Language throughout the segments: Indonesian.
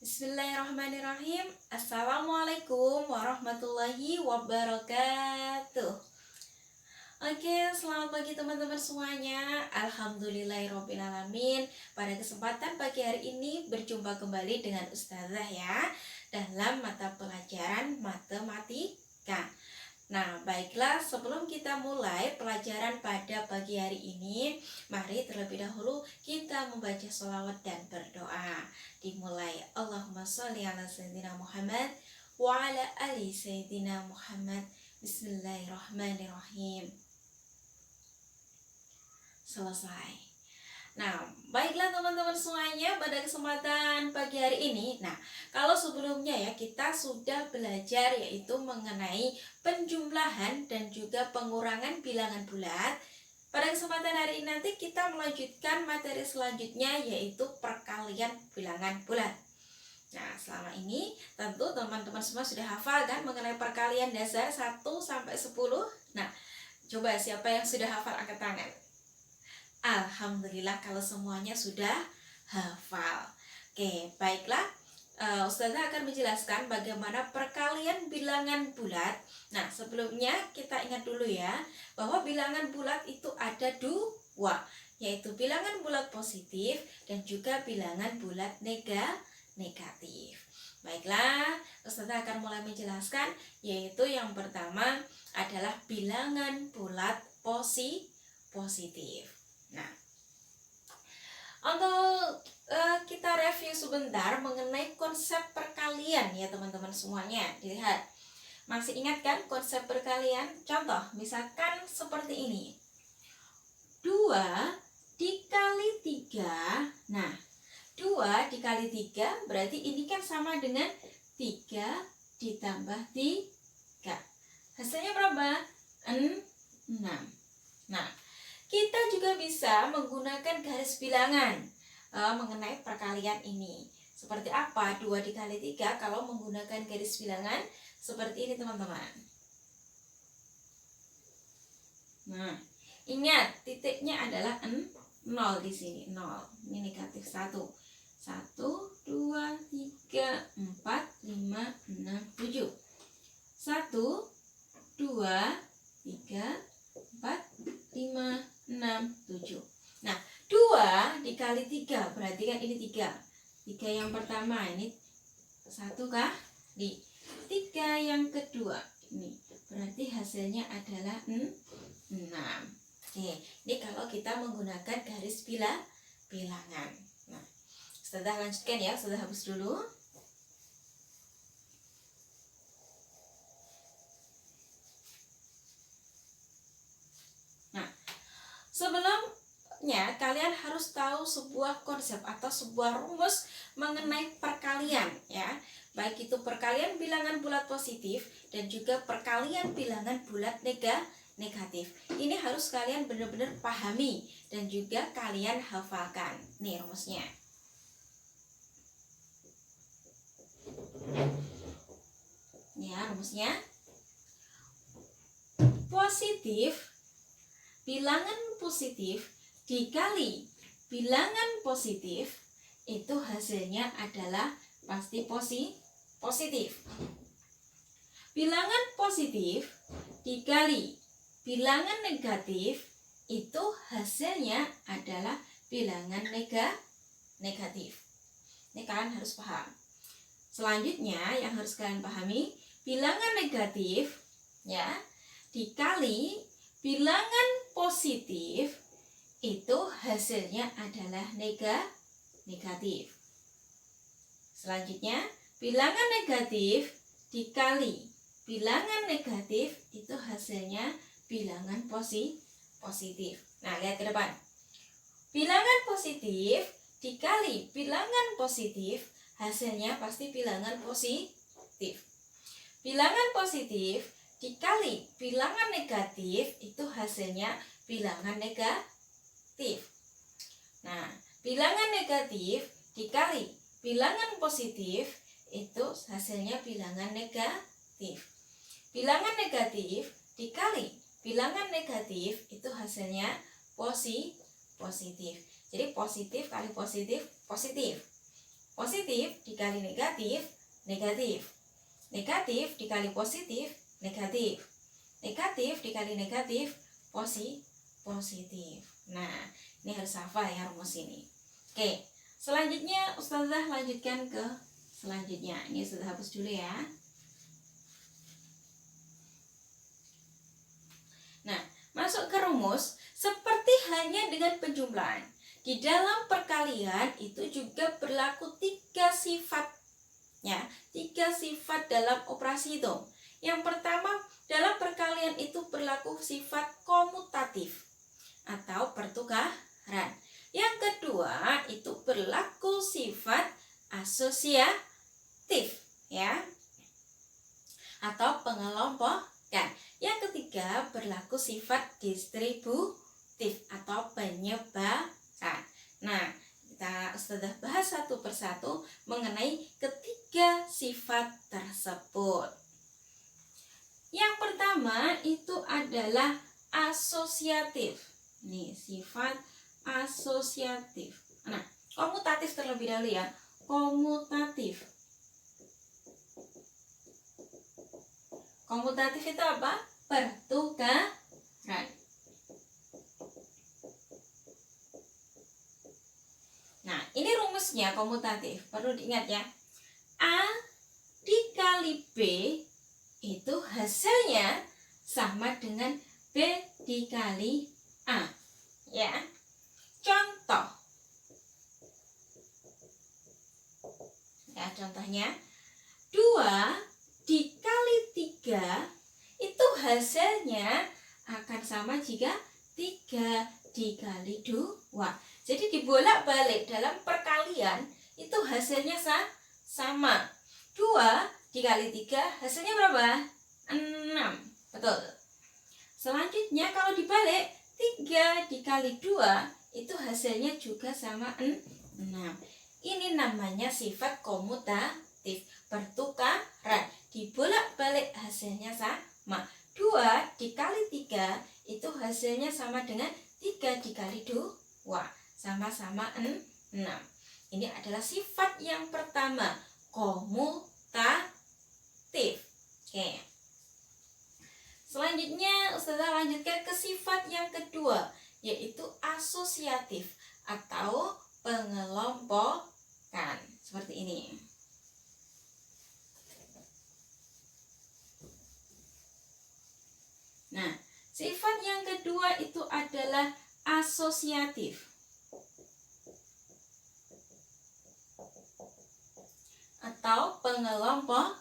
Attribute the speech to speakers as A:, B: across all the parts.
A: Bismillahirrahmanirrahim. Assalamualaikum warahmatullahi wabarakatuh. Oke, selamat pagi teman-teman semuanya. Alhamdulillahirrahmanirrahim. Pada kesempatan pagi hari ini berjumpa kembali dengan Ustazah ya, dalam mata pelajaran matematika. Nah, baiklah, sebelum kita mulai pelajaran pada pagi hari ini, mari terlebih dahulu kita membaca sholawat dan berdoa. Dimulai, Allahumma sholli ala Sayyidina Muhammad wa ala ali Sayyidina Muhammad. Bismillahirrahmanirrahim. Selesai. Nah, baiklah teman-teman semuanya, pada kesempatan pagi hari ini, kalau sebelumnya ya kita sudah belajar yaitu mengenai penjumlahan dan juga pengurangan bilangan bulat. Pada kesempatan hari ini nanti kita melanjutkan materi selanjutnya yaitu perkalian bilangan bulat. Nah, selama ini tentu teman-teman semua sudah hafal kan mengenai perkalian dasar 1 sampai 10. Nah, coba siapa yang sudah hafal angkat tangan. Alhamdulillah kalau semuanya sudah hafal. Oke, baiklah. Ustazah akan menjelaskan bagaimana perkalian bilangan bulat. Nah, sebelumnya kita ingat dulu ya, bahwa bilangan bulat itu ada dua, yaitu bilangan bulat positif dan juga bilangan bulat negatif. Baiklah, Ustazah akan mulai menjelaskan, yaitu yang pertama adalah bilangan bulat positif. Nah, untuk kita review sebentar mengenai konsep perkalian ya teman-teman semuanya. Dilihat, masih ingat kan konsep perkalian? Contoh, misalkan seperti ini, 2 dikali 3. Nah, 2 dikali 3 berarti ini kan sama dengan 3 ditambah 3. Hasilnya berapa? 6. Nah, kita juga bisa menggunakan garis bilangan mengenai perkalian ini. Seperti apa 2 dikali 3 kalau menggunakan garis bilangan seperti ini teman-teman. Nah, ingat titiknya adalah 0 di sini, 0. Ini negatif 1. 1, 2, 3, 4, 5, 6, 7. 1, 2, 3, 4, 5, 6, 7. Nah, 2 dikali 3 berarti kan ini 3. 3 yang pertama ini 1 kali 3 yang kedua ini berarti hasilnya adalah 6. Oke, ini kalau kita menggunakan garis bilangan. Nah, sudah lanjutkan ya, sudah hapus dulu. Sebelumnya kalian harus tahu sebuah konsep atau sebuah rumus mengenai perkalian ya. Baik itu perkalian bilangan bulat positif dan juga perkalian bilangan bulat negatif. Ini harus kalian benar-benar pahami dan juga kalian hafalkan. Nih rumusnya. Ya, rumusnya. Bilangan positif dikali bilangan positif itu hasilnya adalah pasti positif. Bilangan positif dikali bilangan negatif itu hasilnya adalah bilangan negatif. Ini kalian harus paham. Selanjutnya yang harus kalian pahami, bilangan negatif ya dikali bilangan positif itu hasilnya adalah negatif. Selanjutnya, bilangan negatif dikali bilangan negatif itu hasilnya bilangan positif. Nah, lihat ke depan. Bilangan positif dikali bilangan positif hasilnya pasti bilangan positif. Bilangan positif dikali bilangan negatif itu hasilnya bilangan negatif. Nah, bilangan negatif dikali bilangan positif itu hasilnya bilangan negatif. Bilangan negatif dikali bilangan negatif itu hasilnya positif. Jadi positif kali positif, positif. positif dikali negatif, negatif. Negatif dikali positif, negatif. Negatif dikali negatif, positif. Nah, ini harus hafal ya rumus ini. Oke, selanjutnya Ustazah lanjutkan ke selanjutnya. Ini Ustazah hapus dulu ya. Nah, masuk ke rumus. Seperti halnya dengan penjumlahan, di dalam perkalian itu juga berlaku 3 sifat. Ya, 3 sifat dalam operasi hitung. Yang pertama, dalam perkalian itu berlaku sifat komutatif atau pertukaran. Yang kedua, itu berlaku sifat asosiatif, ya, atau pengelompokan. Yang ketiga, berlaku sifat distributif atau penyebaran. Nah, kita sudah bahas satu persatu mengenai ketiga sifat tersebut. Yang pertama itu adalah asosiatif. Nih, sifat asosiatif. Nah, komutatif terlebih dahulu ya. Komutatif. Komutatif itu apa? Pertukaran. Nah, ini rumusnya komutatif. Perlu diingat ya. A dikali B itu hasilnya sama dengan B dikali A. Ya. Contoh. Ya, contohnya 2 dikali 3 itu hasilnya akan sama jika 3 dikali 2. Jadi dibolak-balik dalam perkalian itu hasilnya sama. 2 dikali 3 hasilnya berapa? 6. Betul. Selanjutnya kalau dibalik 3 dikali 2 itu hasilnya juga sama 6. Ini namanya sifat komutatif, pertukaran. Dibolak-balik hasilnya sama. 2 dikali 3 itu hasilnya sama dengan 3 dikali 2. Sama-sama 6. Ini adalah sifat yang pertama, komutatif. Oke. Selanjutnya Ustazah lanjutkan ke sifat yang kedua, yaitu asosiatif atau pengelompokan. Seperti ini. Nah, sifat yang kedua itu adalah asosiatif atau pengelompokan.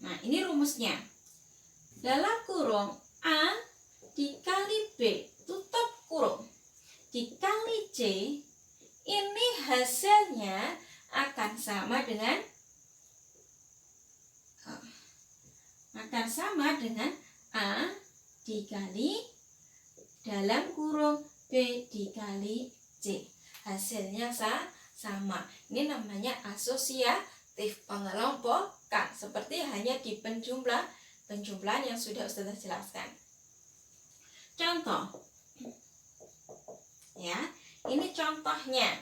A: Nah, ini rumusnya. Dalam kurung A dikali B tutup kurung dikali C, ini hasilnya akan sama dengan A dikali dalam kurung B dikali C. Hasilnya sama. Ini namanya asosiatif, pengelompokan, seperti hanya di penjumlahan yang sudah Ustazah jelaskan. Contoh. Ya, ini contohnya.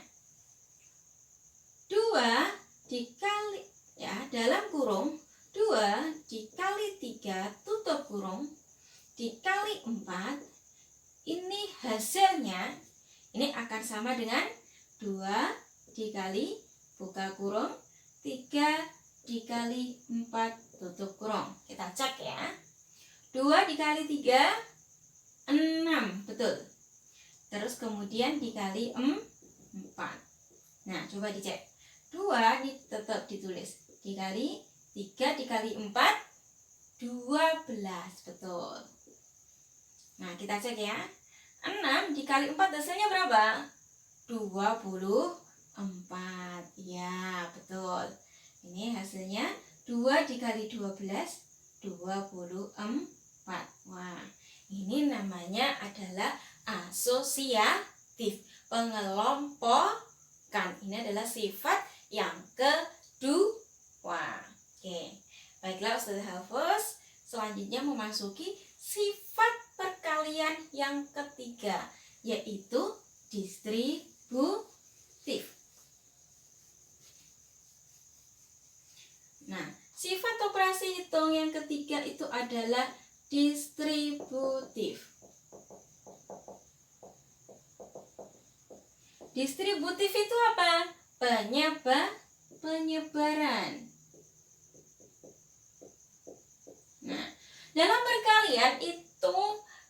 A: 2 dikali dalam kurung 2 dikali 3 tutup kurung dikali 4, ini hasilnya ini akan sama dengan 2 dikali buka kurung 3 dikali 4 tutup kurung. Kita cek ya. 2 dikali 3 6, betul. Terus kemudian dikali 4. Nah, coba dicek. 2 ini tetap ditulis. Dikali 3 dikali 4 12, betul. Nah, kita cek ya. 6 dikali 4 hasilnya berapa? 24. Ya, betul. Ini hasilnya 2 dikali 12 24. Wah, ini namanya adalah asosiatif, pengelompokan. Ini adalah sifat yang kedua. Oke. Baiklah Ustazah Hafuz, selanjutnya memasuki sifat perkalian yang ketiga, yaitu distributif. Nah, sifat operasi hitung yang ketiga itu adalah distributif. Distributif itu apa? Penyebaran. Nah, dalam perkalian itu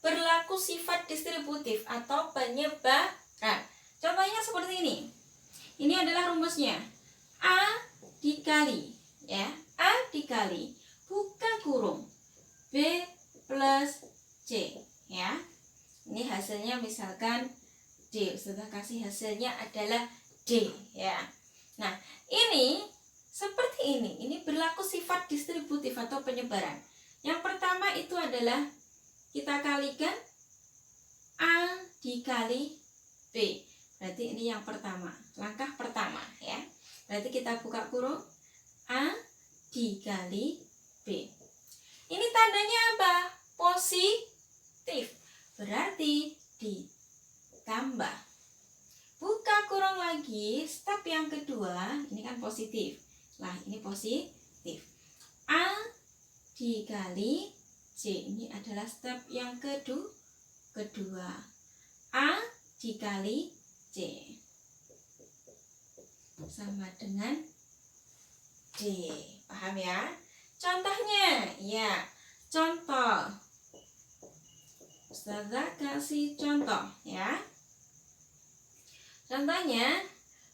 A: berlaku sifat distributif atau penyebaran. Contohnya seperti ini. Ini adalah rumusnya. A dikali, ya, A dikali buka kurung B plus C, ya. Ini hasilnya misalkan D. Sudah kasih hasilnya adalah D, ya. Nah, ini seperti ini. Ini berlaku sifat distributif atau penyebaran. Yang pertama itu adalah kita kalikan A dikali B. Berarti ini yang pertama, langkah pertama, ya. Berarti kita buka kurung A dikali B. Ini tandanya apa? Positif. Berarti ditambah. Buka kurung lagi, step yang kedua, ini kan positif. Nah, ini positif. A dikali C, ini adalah step yang kedua. A dikali C sama dengan D. Paham ya? Contohnya, ya, contoh. Ustazah kasih contoh, ya. Contohnya,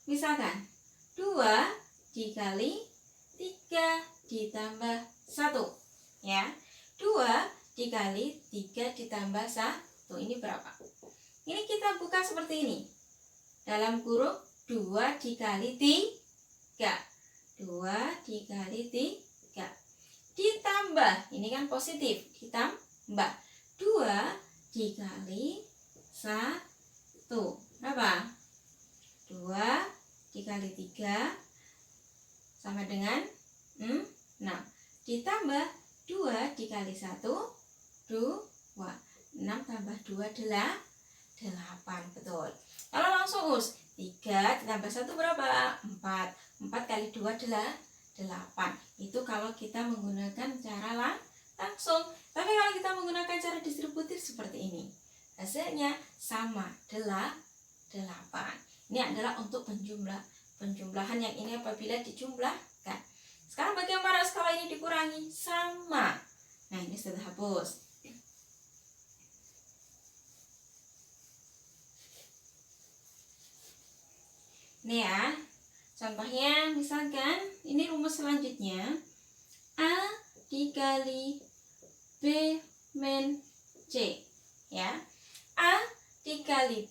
A: misalkan 2 dikali 3 ditambah 1, ya. 2 dikali 3 ditambah 1, ini berapa? Ini kita buka seperti ini. Dalam kurung 2 dikali 3. 2 dikali 3. Ditambah, ini kan positif, ditambah 2 dikali 1. Berapa? 2 dikali 3 sama dengan 6. Ditambah 2 dikali 1, 2. 6 tambah 2 adalah 8. Betul. Kalau langsung us, 3 ditambah 1 berapa? 4. 4 kali 2 adalah 8. Itu kalau kita menggunakan cara langsung. Tapi kalau kita menggunakan cara distributif seperti ini, hasilnya sama, 8. Ini adalah untuk penjumlahan yang ini apabila dijumlahkan. Sekarang bagaimana kalau ini dikurangi? Sama. Nah, ini sudah hapus. Ini ya, contohnya misalkan ini rumus selanjutnya, A dikali B min C, ya. A dikali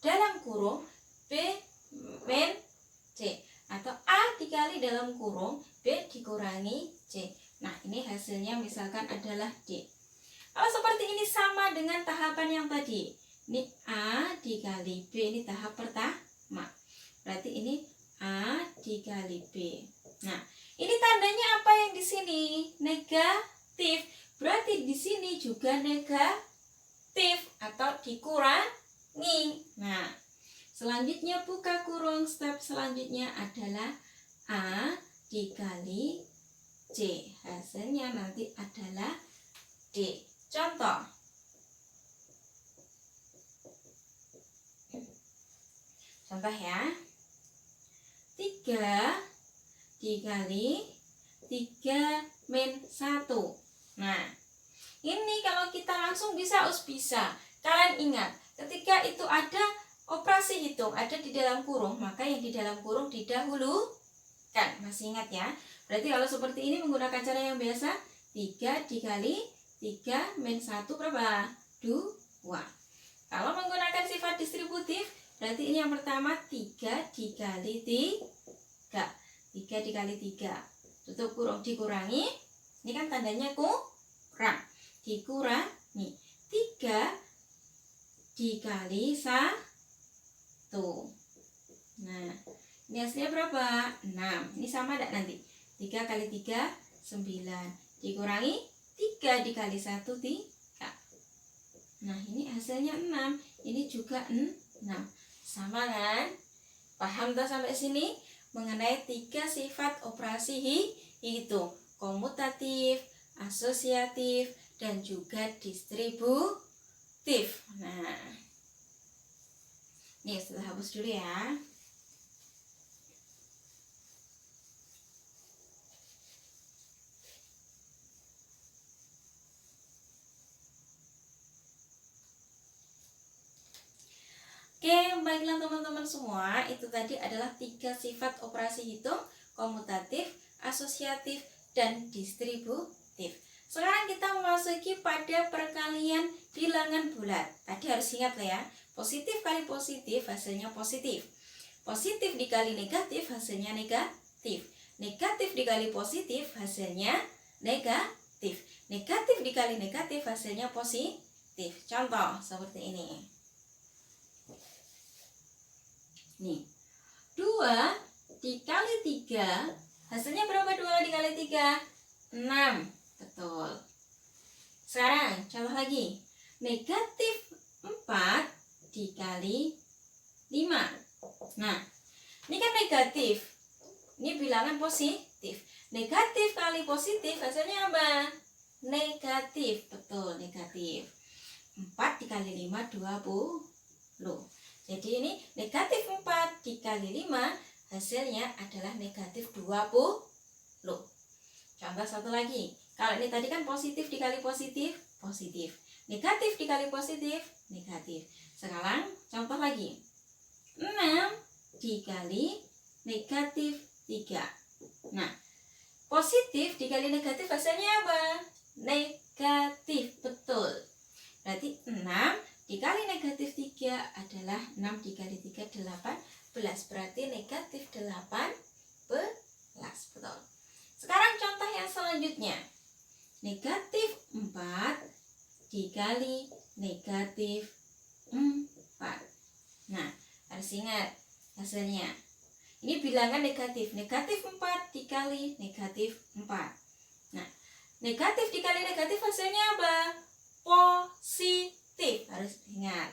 A: dalam kurung B min C, atau A dikali dalam kurung B dikurangi C. Nah, ini hasilnya misalkan adalah D. Kalau seperti ini sama dengan tahapan yang tadi. Ini A dikali B, ini tahap pertama. Berarti ini A dikali B. Nah, ini tandanya apa yang di sini? Negatif. Berarti di sini juga negatif atau dikurangi. Nah, selanjutnya buka kurung, step selanjutnya adalah A dikali C. Hasilnya nanti adalah D. Contoh. Contoh ya. 3 dikali 3 min 1. Nah, ini kalau kita langsung bisa bisa. Kalian ingat, ketika itu ada operasi hitung, ada di dalam kurung, maka yang di dalam kurung didahulukan. Masih ingat ya? Berarti kalau seperti ini menggunakan cara yang biasa, 3 dikali 3 min 1 berapa? 2. Kalau menggunakan sifat distributif, berarti ini yang pertama 3 dikali 3. 3 dikali 3. Tutup kurung, dikurangi. Ini kan tandanya kurang. Dikurangi. 3 dikali 1. Nah, ini hasilnya berapa? 6. Ini sama enggak nanti? 3 kali 3, 9. Dikurangi 3 dikali 1, 3. Nah, ini hasilnya 6. Ini juga 6. Sama kan? Paham tak sampai sini? Mengenai 3 sifat operasi hitung. Komutatif, asosiatif, dan juga distributif. Nah, ini sudah hapus dulu ya. Oke, baiklah teman-teman semua, itu tadi adalah 3 sifat operasi hitung, komutatif, asosiatif, dan distributif. Sekarang kita memasuki pada perkalian bilangan bulat. Tadi harus ingat ya, positif kali positif hasilnya positif. Positif dikali negatif hasilnya negatif. Negatif dikali positif hasilnya negatif. Negatif dikali negatif hasilnya positif. Contoh seperti ini. Nih, 2 dikali 3, hasilnya berapa 2 dikali 3? 6, betul. Sekarang, contoh lagi. Negatif 4 dikali 5. Nah, ini kan negatif. Ini bilangan positif. Negatif kali positif, hasilnya apa? Negatif, betul, negatif. 4 dikali 5, 20. Jadi ini negatif 4 dikali 5 hasilnya adalah negatif 20. Contoh satu lagi. Kalau ini tadi kan positif dikali positif, positif. Negatif dikali positif, negatif. Sekarang contoh lagi. 6 dikali negatif 3. Nah, positif dikali negatif hasilnya apa? Negatif, betul. Berarti 6 dikali negatif 3 adalah 6 dikali 3, 18. Berarti negatif 18. Betul. Sekarang contoh yang selanjutnya. Negatif 4 dikali negatif 4. Nah, harus ingat hasilnya. Ini bilangan negatif. Negatif 4 dikali negatif 4. Nah, negatif dikali negatif hasilnya apa? Positif. Harus ingat.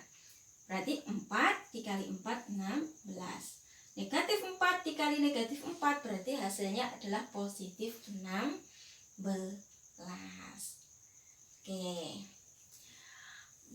A: Berarti 4 dikali 4, 16. Negatif 4 dikali negatif 4 berarti hasilnya adalah positif 16. Oke.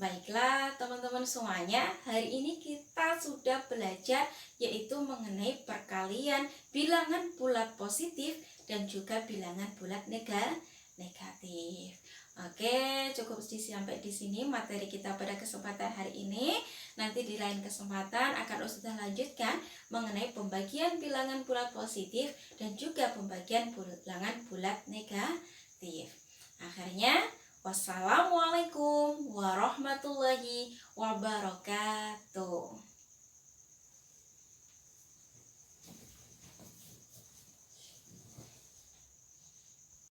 A: Baiklah teman-teman semuanya, hari ini kita sudah belajar yaitu mengenai perkalian bilangan bulat positif dan juga bilangan bulat negatif. Oke, cukup sampai di sini materi kita pada kesempatan hari ini. Nanti di lain kesempatan akan Ustazah lanjutkan mengenai pembagian bilangan bulat positif dan juga pembagian bilangan bulat negatif. Akhirnya, wassalamualaikum warahmatullahi wabarakatuh.